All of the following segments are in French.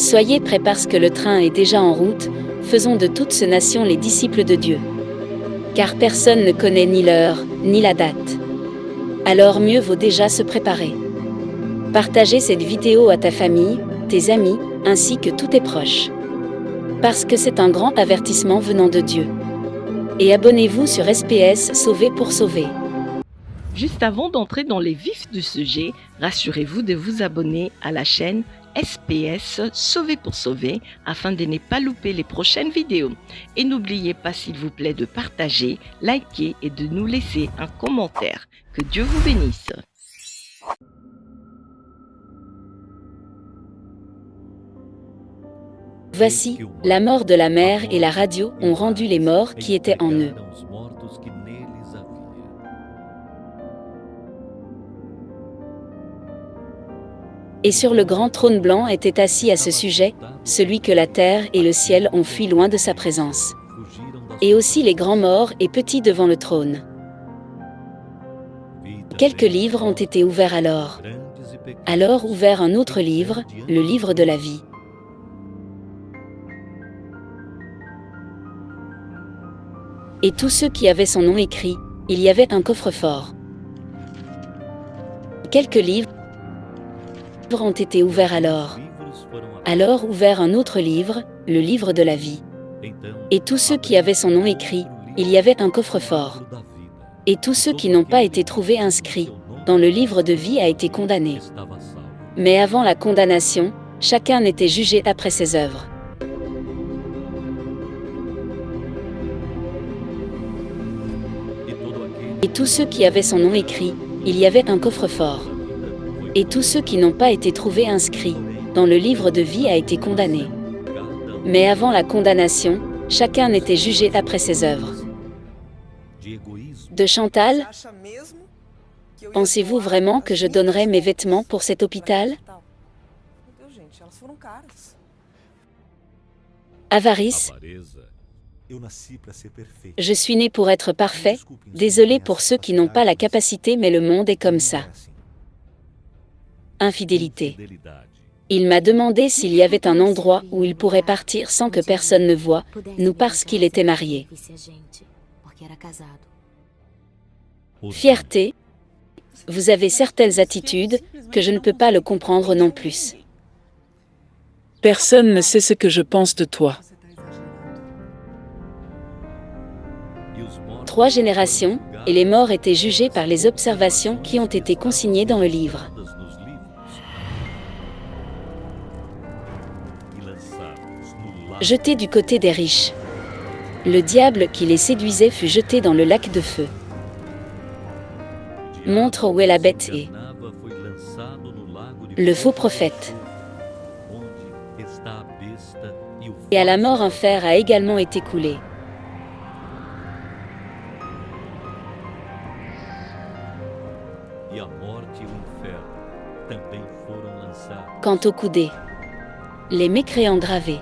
Soyez prêts parce que le train est déjà en route, faisons de toute cette nation les disciples de Dieu. Car personne ne connaît ni l'heure, ni la date. Alors mieux vaut déjà se préparer. Partagez cette vidéo à ta famille, tes amis, ainsi que tous tes proches. Parce que c'est un grand avertissement venant de Dieu. Et abonnez-vous sur SPS Sauver pour sauver. Juste avant d'entrer dans les vifs du sujet, rassurez-vous de vous abonner à la chaîne SPS Sauver pour sauver afin de ne pas louper les prochaines vidéos. Et n'oubliez pas s'il vous plaît de partager, liker et de nous laisser un commentaire. Que Dieu vous bénisse. Voici, la mort de la mère et la radio ont rendu les morts qui étaient en eux. Et sur le grand trône blanc était assis à ce sujet, celui que la terre et le ciel ont fui loin de sa présence. Et aussi les grands morts et petits devant le trône. Quelques livres ont été ouverts alors. Alors ouvert un autre livre, le livre de la vie. Et tous ceux qui avaient son nom écrit, il y avait un coffre-fort. Quelques livres ont été ouverts alors. Alors ouvert un autre livre, le livre de la vie. Et tous ceux qui avaient son nom écrit, il y avait un coffre-fort. Et tous ceux qui n'ont pas été trouvés inscrits dans le livre de vie a été condamné. Mais avant la condamnation, chacun était jugé après ses œuvres. Et tous ceux qui avaient son nom écrit, il y avait un coffre-fort. Et tous ceux qui n'ont pas été trouvés inscrits dans le livre de vie a été condamné. Mais avant la condamnation, chacun était jugé après ses œuvres. De Chantal, pensez-vous vraiment que je donnerais mes vêtements pour cet hôpital? Avarice, je suis né pour être parfait, désolé pour ceux qui n'ont pas la capacité mais le monde est comme ça. Infidélité. Il m'a demandé s'il y avait un endroit où il pourrait partir sans que personne ne voie, nous parce qu'il était marié. Fierté. Vous avez certaines attitudes que je ne peux pas le comprendre non plus. Personne ne sait ce que je pense de toi. 3 générations, et les morts étaient jugés par les observations qui ont été consignées dans le livre. Jetés du côté des riches. Le diable qui les séduisait fut jeté dans le lac de feu. Montre où est la bête et le faux prophète. Et à la mort un fer a également été coulé. Quant aux coudées, les mécréants gravés,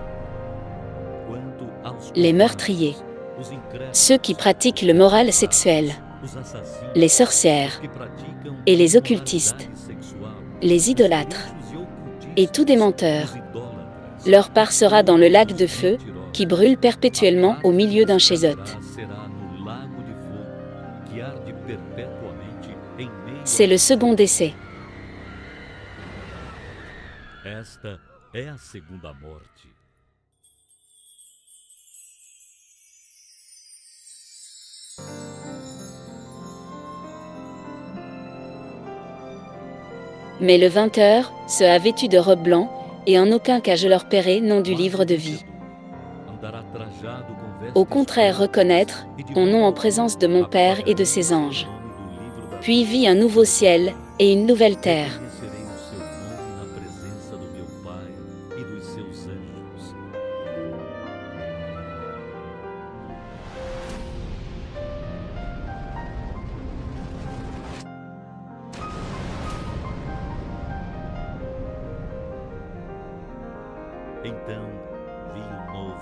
les meurtriers, ceux qui pratiquent le moral sexuel, les sorcières et les occultistes, les idolâtres et tous des menteurs. Leur part sera dans le lac de feu, qui brûle perpétuellement au milieu d'un chésote. C'est le second décès. Esta é a segunda morte. Mais le vainqueur se a vêtu de robe blanc, et en aucun cas je leur paierai nom du livre de vie. Au contraire reconnaître mon nom en présence de mon Père et de ses anges. Puis vit un nouveau ciel et une nouvelle terre.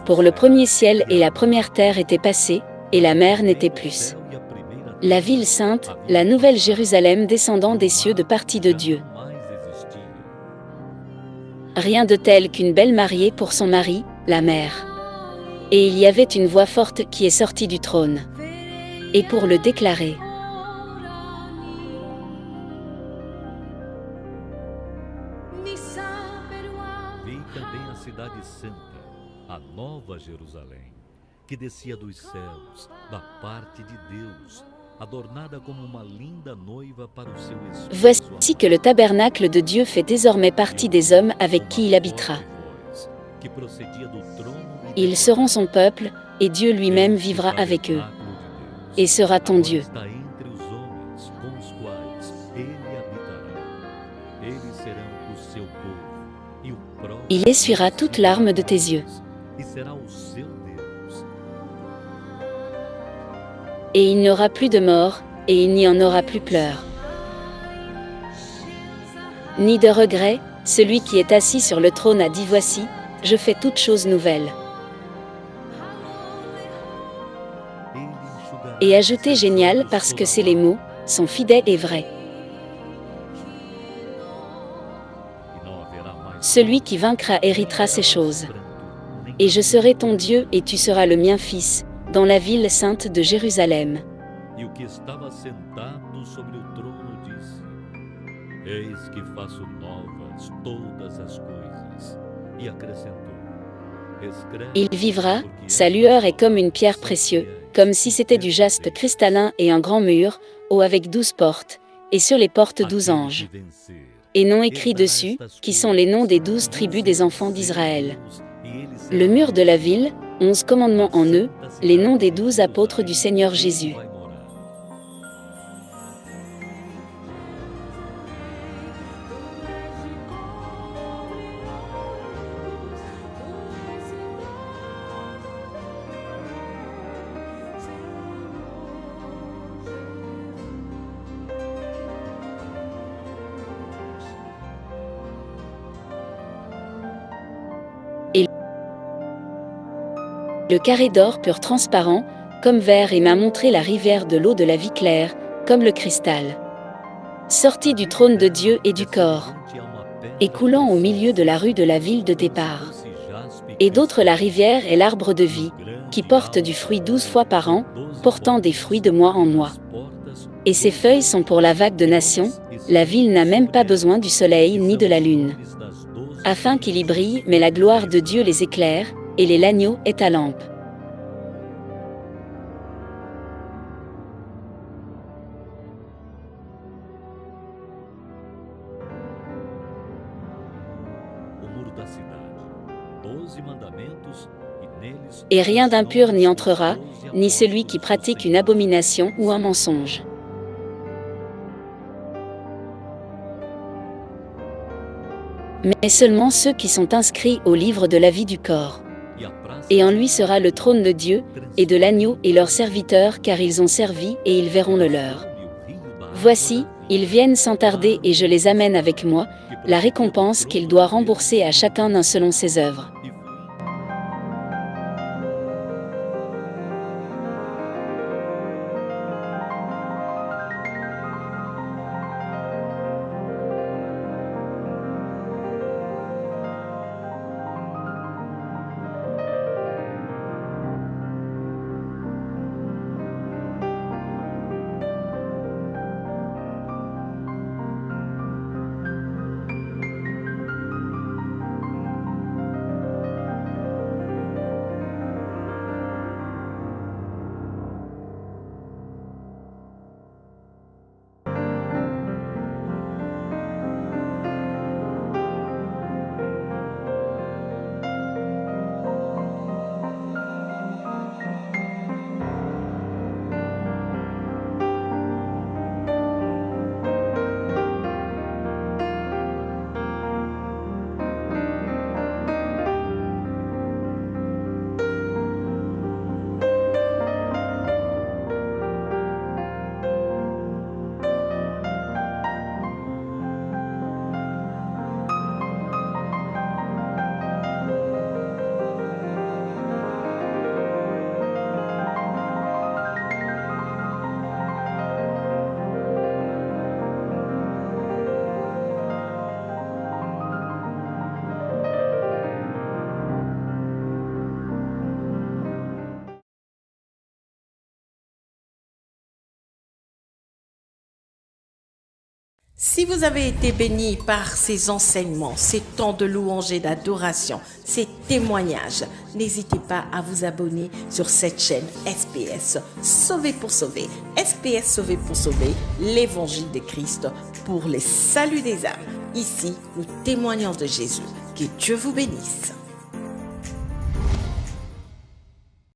Pour le premier ciel et la première terre étaient passés, et la mer n'était plus. La ville sainte, la nouvelle Jérusalem descendant des cieux de partie de Dieu. rien de tel qu'une belle mariée pour son mari, la mère. Et il y avait une voix forte qui est sortie du trône. Et pour le déclarer, Vi também a cidade santa, a nova Jerusalém, que descia dos céus, da parte de Deus, adornada como uma linda noiva para o seu esposo. voici que le tabernacle de Dieu fait désormais partie des hommes avec qui il habitera. Que procedia do trono Ils seront son peuple, et Dieu lui-même vivra avec eux, et sera ton Dieu. Está entre os homens com os quais ele habitará. Eles serão o seu povo, e o próprio Il essuiera toute larme de tes yeux. e será o seu Deus. Et il n'y aura plus de mort, et il n'y en aura plus pleurs. Ni de regret, celui qui est assis sur le trône a dit voici, je fais toutes choses nouvelles. Et ajoutez génial parce que c'est les mots, sont fidèles et vrais. Celui qui vaincra héritera ces choses. Et je serai ton Dieu et tu seras le mien fils, dans la ville sainte de Jérusalem. E o que estava sentado sobre o trono disse: Eis que faço novas todas as coisas. E acrescentou: Escreve, Il vivra, porque sa lueur est comme une pierre précieuse, comme si c'était du jaspe cristallin et un grand mur, haut avec 12 portes, et sur les portes 12 anges. Et noms écrits dessus, qui sont les noms des 12 tribus des enfants d'Israël. Le mur de la ville, 11 commandements en eux, les noms des 12 apôtres du Seigneur Jésus. Le carré d'or pur transparent, comme verre, et m'a montré la rivière de l'eau de la vie claire, comme le cristal. Sortie du trône de Dieu et du corps, et coulant au milieu de la rue de la ville de départ. Et d'autres la rivière est l'arbre de vie, qui porte du fruit 12 fois par an, portant des fruits de mois en mois. Et ses feuilles sont pour la vague de nations, la ville n'a même pas besoin du soleil ni de la lune, afin qu'il y brille, mais la gloire de Dieu les éclaire, et l'agneau est ta lampe. Et rien d'impur n'y entrera, ni celui qui pratique une abomination ou un mensonge. Mais seulement ceux qui sont inscrits au livre de la vie du corps. Et en lui sera le trône de Dieu, et de l'agneau et leurs serviteurs, car ils ont servi et ils verront le leur. Voici, ils viennent sans tarder et je les amène avec moi, la récompense qu'il doit rembourser à chacun d'un selon ses œuvres. Si vous avez été béni par ces enseignements, ces temps de louange et d'adoration, ces témoignages, n'hésitez pas à vous abonner sur cette chaîne SPS Sauvé pour sauver. SPS Sauvé pour sauver, l'évangile de Christ pour les saluts des âmes. Ici, nous témoignons de Jésus. Que Dieu vous bénisse.